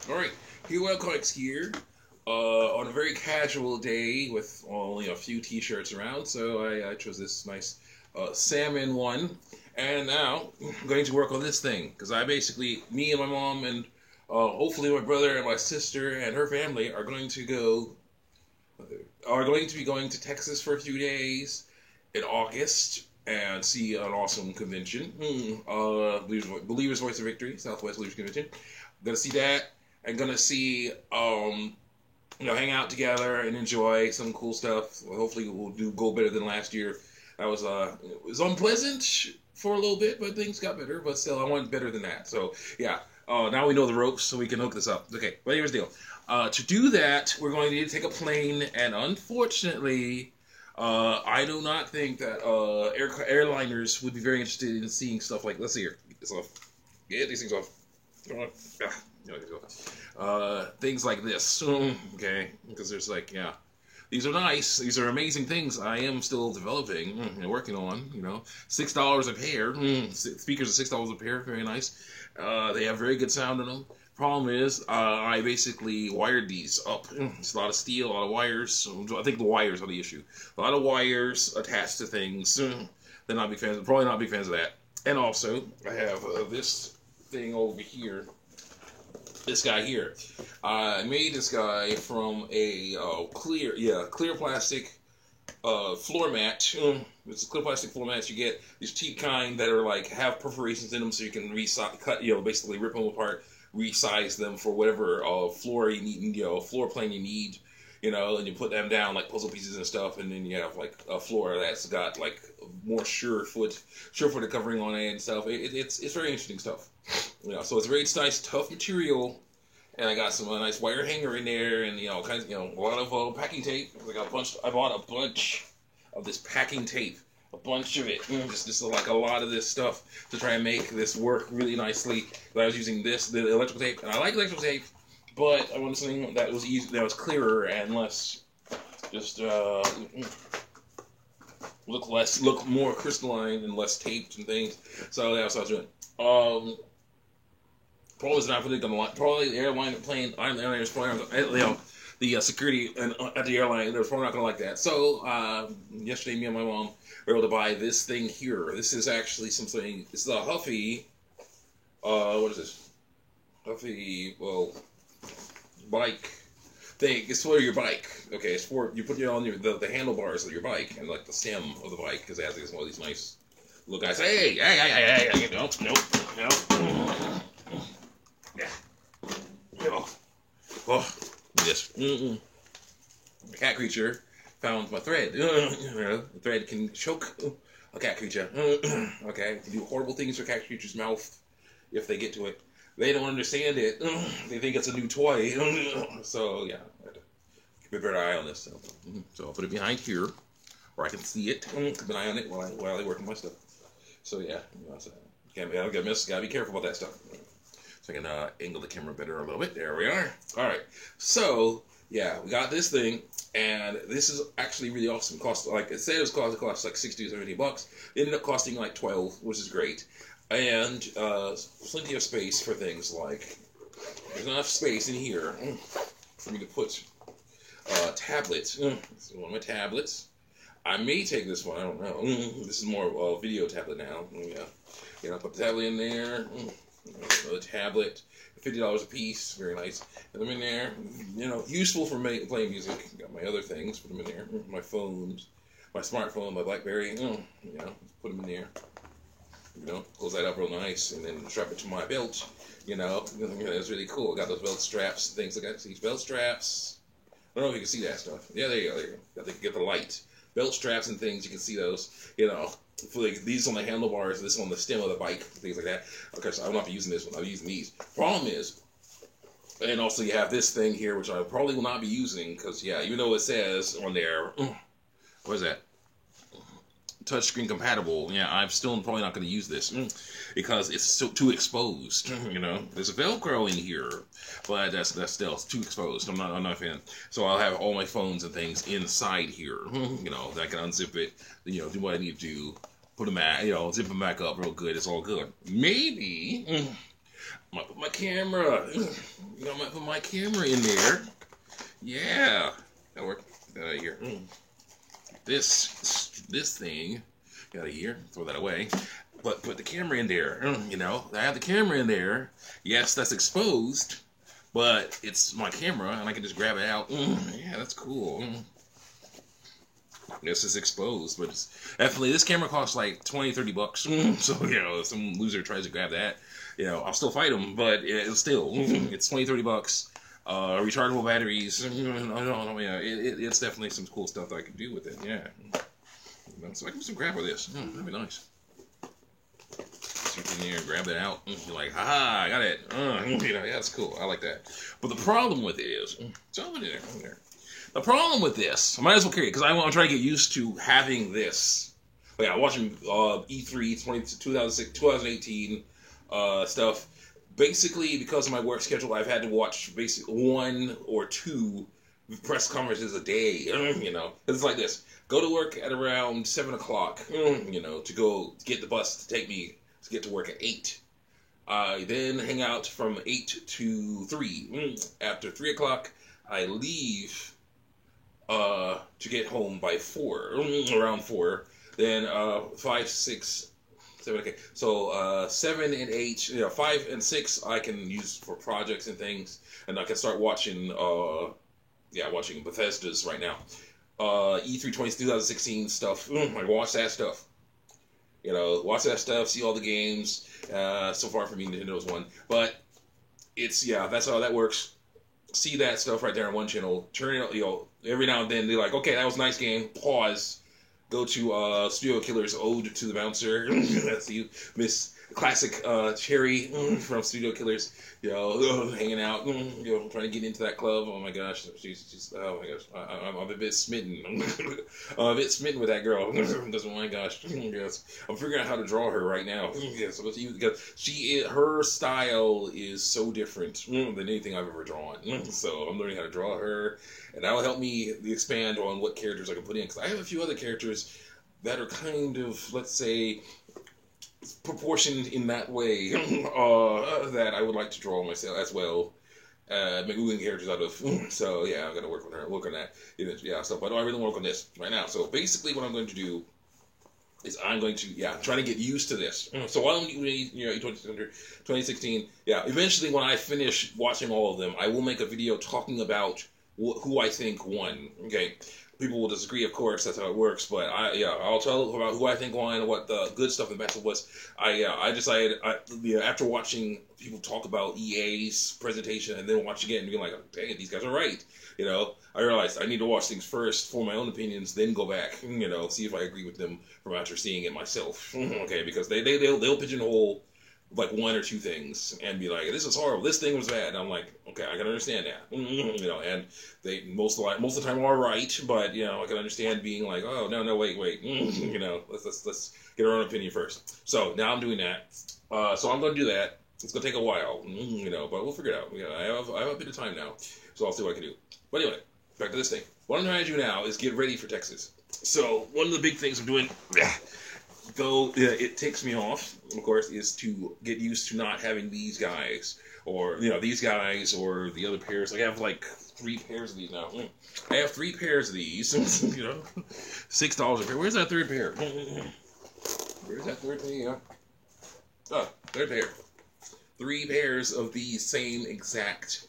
All right, Hero Comics here on a very casual day with only a few T-shirts around. So I chose this nice salmon one, and now I'm going to work on this thing because me and my mom and hopefully my brother and my sister and her family are going to be going to Texas for a few days in August and see an awesome convention. Believers Voice of Victory, Southwest Believers Convention. Gonna see that. I'm gonna see hang out together and enjoy some cool stuff. Hopefully we'll do go better than last year. That was it was unpleasant for a little bit, but things got better. But still, I want better than that. So yeah, now we know the ropes, so we can hook this up. Okay, but here's the deal. To do that, we're going to need to take a plane, and unfortunately, I do not think that airliners would be very interested in seeing stuff like. Let's see here. Get this off. Get these things off. Things like this. Okay, because there's these are nice. These are amazing things. I am still developing and working on. $6 a pair. Speakers are $6 a pair. Very nice. They have very good sound in them. Problem is, I basically wired these up. It's a lot of steel, a lot of wires. So I think the wires are the issue. A lot of wires attached to things. They're not big fans. Probably not big fans of that. And also, I have this thing over here. This guy here. I made this guy from a clear plastic floor mat. It's a clear plastic floor mats. You get these cheap kind that are have perforations in them, so you can basically rip them apart, resize them for whatever floor you need, floor plan you need, and you put them down like puzzle pieces and stuff, and then you have a floor that's got more sure-footed covering on it and stuff. It's very interesting stuff. So it's very nice, tough material, and I got some nice wire hanger in there, and a lot of packing tape. I bought a bunch of this packing tape, a bunch of it, just a lot of this stuff to try and make this work really nicely. But I was using the electrical tape, and I like electrical tape, but I wanted something that was easy, that was clearer and less, just look more crystalline and less taped and things. So that's what I was doing. Probably is not really gonna like. Probably the the security at the airline, they're probably not gonna like that. So yesterday, me and my mom were able to buy this thing here. This is actually something. This is a Huffy. What is this? Huffy. Well, bike thing. It's for your bike. Okay, it's for you put it on the handlebars of your bike and the stem of the bike because it has one of these nice little guys. Hey, nope. Yeah. Oh, yes. A cat creature found my thread. The thread can choke a cat creature. Okay, can do horrible things to a cat creature's mouth if they get to it. They don't understand it. They think it's a new toy. So yeah, I have to keep a better eye on this. So I'll put it behind here, where I can see it. Keep an eye on it while I work on my stuff. So yeah, gotta be careful about that stuff. So I can angle the camera better a little bit. There we are. All right. So yeah, we got this thing, and this is actually really awesome. Cost it said it cost like $60 or $70. It ended up costing like $12, which is great, and plenty of space for things there's enough space in here for me to put tablets. This is one of my tablets. I may take this one. I don't know. This is more of a video tablet now. Yeah. Put the tablet in there. A tablet, $50 a piece, very nice. Put them in there, useful for playing music. Got my other things, put them in there. My phones, my smartphone, my BlackBerry, put them in there. Close that up real nice, and then strap it to my belt. It's really cool. I got those belt straps, things like that. See these belt straps. I don't know if you can see that stuff. Yeah, there you go. There you go. Get the light. Belt straps and things, you can see those. For these on the handlebars, this on the stem of the bike, things like that. Okay, so I will not be using this one. I'll be using these. Problem is, and also you have this thing here, which I probably will not be using, because, even though it says on there, what is that? Touchscreen compatible. Yeah, I'm still probably not going to use this because it's too exposed. There's a Velcro in here, but that's still too exposed. I'm not a fan. So I'll have all my phones and things inside here. That I can unzip it. Do what I need to do. Put them back. Zip them back up real good. It's all good. Maybe might put my camera. I might put my camera in there. Yeah, that worked. Get out of here. This thing. Get out of here. Throw that away. But put the camera in there. I have the camera in there. Yes, that's exposed, but it's my camera, and I can just grab it out. Yeah, that's cool. This is exposed, but it's definitely, this camera costs like $20-$30. So, if some loser tries to grab that, I'll still fight him, but it's still, it's $20-$30. Rechargeable batteries. It's definitely some cool stuff that I can do with it. Yeah. So I can just grab with this. That'd be nice. So you can grab that out. You're like, I got it. Yeah, that's cool. I like that. But the problem with it is, so there. The problem with this, I might as well carry it, because I'm trying to get used to having this. But yeah, watching E3 2018 stuff. Basically, because of my work schedule, I've had to watch basically 1 or 2 press conferences a day. It's like this: go to work at around 7 o'clock. To go get the bus to take me to get to work at 8. Then hang out from 8 to 3. After 3 o'clock, I leave to get home by 4, around 4. Then 5, 6, 7. Okay, so 7 and 8, 5 and 6 I can use for projects and things, and I can start watching. Watching Bethesda's right now. E3 2016 stuff. I watch that stuff. Watch that stuff. See all the games. So far for me, Nintendo's won, but that's how that works. See that stuff right there on one channel. Turn it, every now and then they're like, okay, that was a nice game. Pause. Go to Studio Killer's Ode to the Bouncer. That's you, Miss Classic Cherry from Studio Killers. Hanging out. Trying to get into that club. Oh my gosh, she's oh my gosh, I'm a bit smitten. I'm a bit smitten with that girl. Because oh my gosh, yes, I'm figuring out how to draw her right now. Yes, because her style is so different than anything I've ever drawn. So I'm learning how to draw her, and that'll help me expand on what characters I can put in. Because I have a few other characters that are kind of, let's say, proportioned in that way that I would like to draw myself as well. Make moving characters out of. So yeah, I'm gonna work on that. So but I really want to work on this right now. So basically, what I'm going to do is I'm going to try to get used to this. So while I'm 2016, eventually when I finish watching all of them, I will make a video talking about who I think won. Okay. People will disagree, of course. That's how it works. But I'll tell about who I think won, what the good stuff in the battle was. I decided after watching people talk about EA's presentation and then watch again and being like, dang it, these guys are right. I realized I need to watch things first for my own opinions, then go back. See if I agree with them from after seeing it myself. Okay, because they'll pigeonhole like 1 or 2 things and be like, this is horrible, this thing was bad, and I'm like, okay, I can understand that. And they most of the time are right, but I can understand being like, oh no wait, let's get our own opinion first. So now I'm doing that. So I'm going to do that. It's going to take a while, but we'll figure it out. I have a bit of time now, so I'll see what I can do. But anyway, back to this thing. What I'm trying to do now is get ready for Texas. So one of the big things I'm doing, though it takes me off, of course, is to get used to not having these guys, or these guys, or the other pairs. I have like 3 pairs of these now. I have 3 pairs of these. $6 a pair. Where's that 3rd pair? Where's that 3rd pair? Oh, 3rd pair. 3 pairs of these same exact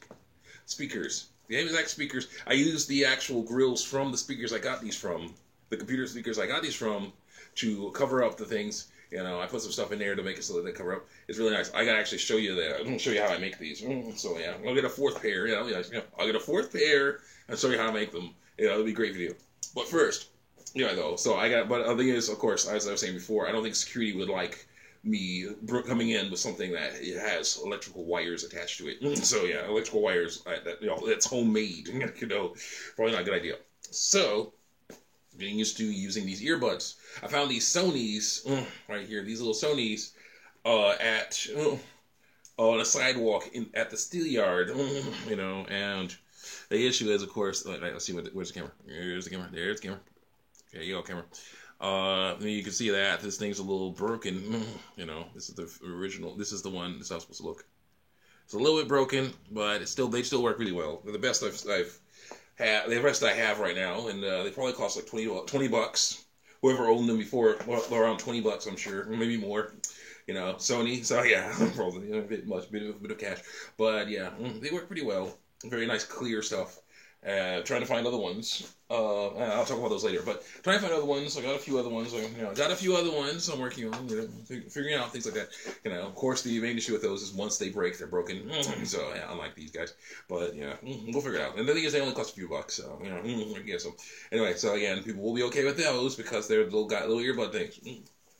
speakers. The same exact speakers. I use the actual grills from the speakers I got these from, the computer speakers I got these from, to cover up the things. I put some stuff in there to make it so that they cover up. It's really nice. I gotta actually show you that. I'm gonna show you how I make these. So yeah, I'll get a 4th pair. I'll get a 4th pair and show you how to make them. It'll be a great video. But first, though. So but the thing is, of course, as I was saying before, I don't think security would like me coming in with something that it has electrical wires attached to it. So yeah, electrical wires that's homemade. Probably not a good idea. So getting used to using these earbuds. I found these Sonys right here. These little Sonys on a sidewalk at the Steelyard. And the issue is, of course, let's see where's the camera? There's the camera. There's the camera. Okay, you go, camera. You can see that this thing's a little broken. This is the original. This is the one. This is how it's supposed to look. It's a little bit broken, but they still work really well. They're the best I've had. The rest I have right now, and they probably cost like $20. Whoever owned them before, well, around $20, I'm sure, maybe more. Sony. So yeah, probably a bit of cash, but yeah, they work pretty well. Very nice, clear stuff. Trying to find other ones. I'll talk about those later. But trying to find other ones. I got a few other ones. I'm working on. Figuring out things like that. Of course, the main issue with those is once they break, they're broken. So yeah, unlike these guys. But yeah, we'll figure it out. And the thing is, they only cost a few bucks. So yeah. So anyway, so again, people will be okay with those because they're little earbud things.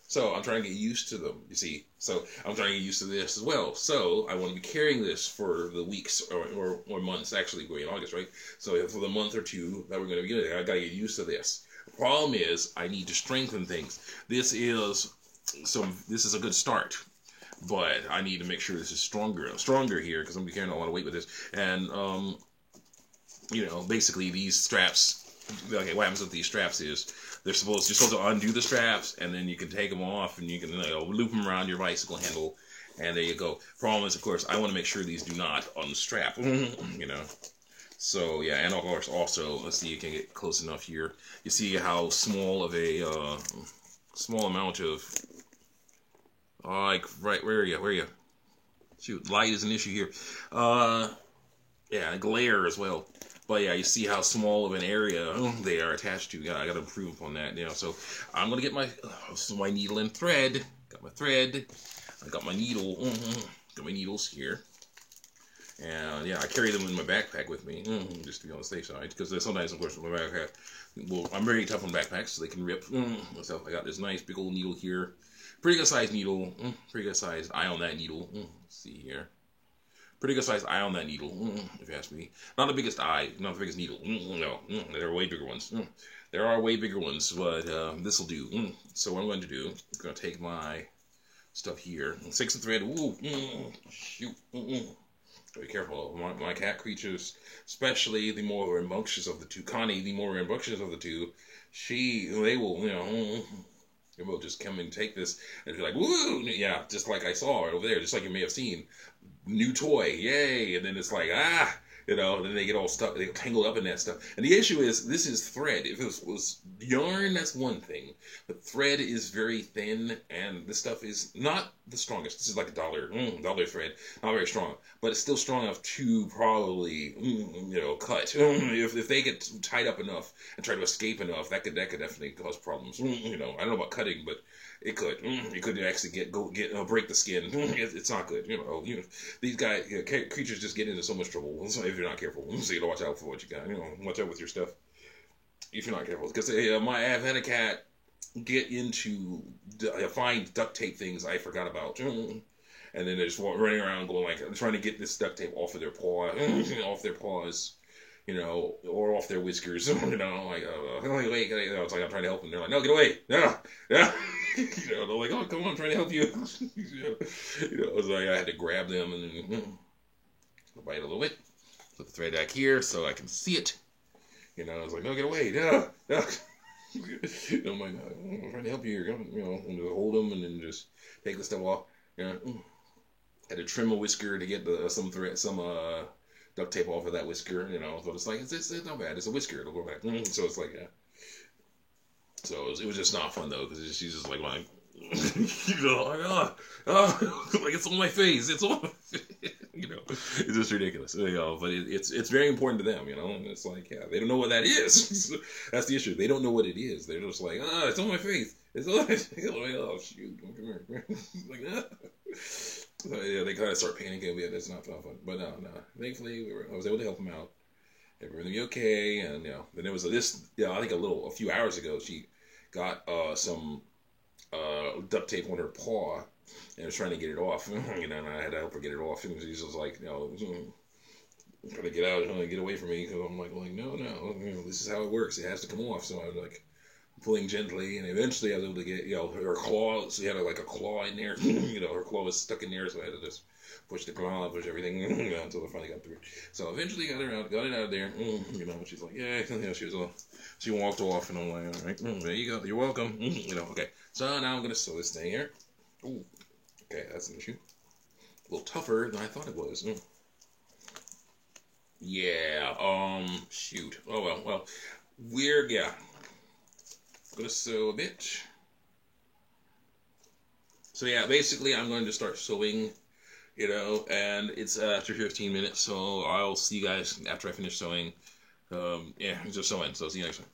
So I'm trying to get used to them, you see. So I'm trying to get used to this as well. So I want to be carrying this for the weeks or months, actually, going in August, right? So for the month or two that we're going to be doing it, I got to get used to this. The problem is I need to strengthen things. This is a good start, but I need to make sure this is stronger here because I'm going to be carrying a lot of weight with this. And basically these straps. Okay, what happens with these straps is you're supposed to undo the straps, and then you can take them off, and you can loop them around your bicycle handle, and there you go. Problem is, of course, I want to make sure these do not unstrap. So yeah, and of course, also let's see, you can get close enough here. You see how small of a small amount of right? Where are you? Shoot, light is an issue here. Yeah, glare as well. But yeah, you see how small of an area they are attached to. Yeah, I got to improve upon that. So I'm gonna get my needle and thread. Got my thread. I got my needle. Got my needles here. And yeah, I carry them in my backpack with me, just to be on the safe side. Because sometimes, of course, my backpack. Well, I'm very tough on backpacks, so they can rip. So I got this nice big old needle here. Pretty good sized needle. Pretty good sized eye on that needle. Let's see here. Pretty good sized eye on that needle, if you ask me. Not the biggest eye, not the biggest needle. No, there are way bigger ones. There are way bigger ones, but this will do. So what I'm going to do, I'm going to take my stuff here. 6 and thread. Shoot. Be careful. My cat creatures, especially the more rambunctious of the two, Connie, the more rambunctious of the two, they will just come and take this and be like, woo! Yeah, just like I saw over there, just like you may have seen. New toy, yay! And then it's like, then they get all stuck, they get tangled up in that stuff. And the issue is, this is thread. If it was yarn, that's one thing. But thread is very thin, and this stuff is not the strongest. This is like a dollar thread, not very strong. But it's still strong enough to probably, cut. If they get tied up enough and try to escape enough, that could definitely cause problems. I don't know about cutting, but it could. It could actually break the skin. It's not good. These guys, creatures just get into so much trouble if you're not careful. So you gotta watch out for what you got. Watch out with your stuff if you're not careful. Because I've had a cat get into find duct tape things I forgot about, and then they're just running around going trying to get this duct tape off of their paw, off their paws. Or off their whiskers, wait, it's like I'm trying to help them. They're like, no, get away, no. They're like, oh, come on, I'm trying to help you. So I had to grab them and then bite a little bit. Put the thread back here so I can see it. I was like, no, get away, no. I'm like, I'm trying to help you here. And hold them and then just take the stuff off. Had to trim a whisker to get some duct tape off of that whisker, so it's like, it's not bad, it's a whisker, it'll go back, so it's like, yeah. So it was just not fun, though, because she's just like, like it's on my face, it's just ridiculous, but it's very important to them, and it's like, yeah, they don't know what that is. That's the issue, they don't know what it is, they're just like, it's on my face, it's on my face, like, oh, shoot, come here, like, So, yeah, they kind of start panicking. Yeah, that's not fun. But no. Thankfully, I was able to help them out. Everything be okay. And then there was I think a few hours ago, she got some duct tape on her paw and was trying to get it off. And I had to help her get it off. And she was just like, trying to get out and get away from me. Because I'm like, no, this is how it works. It has to come off. So I was like, pulling gently, and eventually I was able to get, her claw, she had a claw in there, her claw was stuck in there, so I had to just push the claw, push everything, until I finally got through. So eventually got it out of there, she's like, yeah, she walked off, and I'm like, all right, there you go, you're welcome, okay. So now I'm going to sew this thing here. Ooh, okay, that's an issue. little tougher than I thought it was. Yeah, shoot. Oh well. Yeah. Gonna sew a bit. So yeah, basically I'm going to start sewing, and it's after 15 minutes, so I'll see you guys after I finish sewing. Yeah, just sewing, so see you next time.